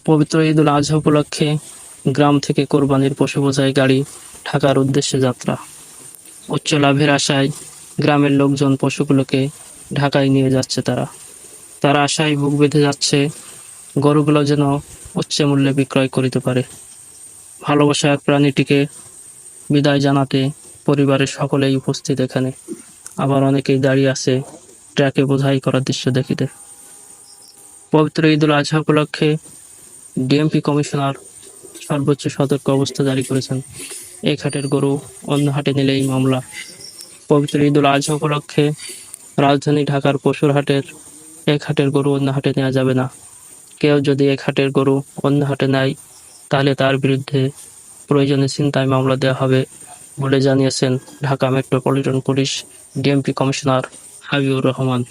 পবিত্র ঈদুল আজহা উপলক্ষে গ্রাম থেকে কোরবানির পশু বোঝাই গাড়ি ঢাকার উদ্দেশ্যে যাত্রা। উচ্চ লাভের আশায় গ্রামের লোকজন পশুগুলোকে ঢাকায় নিয়ে যাচ্ছে। তারা আশায় বুক বেঁধে যাচ্ছে গরুগুলো যেন উচ্চ মূল্যে বিক্রয় করিতে পারে। ভালোবাসার প্রাণীটিকে বিদায় জানাতে পরিবারের সকলেই উপস্থিত এখানে। আবার অনেকেই দাঁড়িয়ে আছে ট্রাকে বোঝাই করার দৃশ্য দেখিতে। পবিত্র ঈদুল আজহা উপলক্ষে ডিএমপি কমিশনার সর্বোচ্চ সতর্ক অবস্থা জারি করেছেন। এক হাটের গরু অন্য হাটে নিলেই মামলা। পবিত্র ঈদুল আজহা উপলক্ষে রাজধানী ঢাকার পশুর হাটের এক হাটের গরু অন্য হাটে নেওয়া যাবে না। কেউ যদি এক হাটের গরু অন্য হাটে নেয় তাহলে তার বিরুদ্ধে প্রয়োজনে ছিনতাই মামলা দেওয়া হবে বলে জানিয়েছেন Dhaka metropolitan police DMP commissioner Habibur Rahman.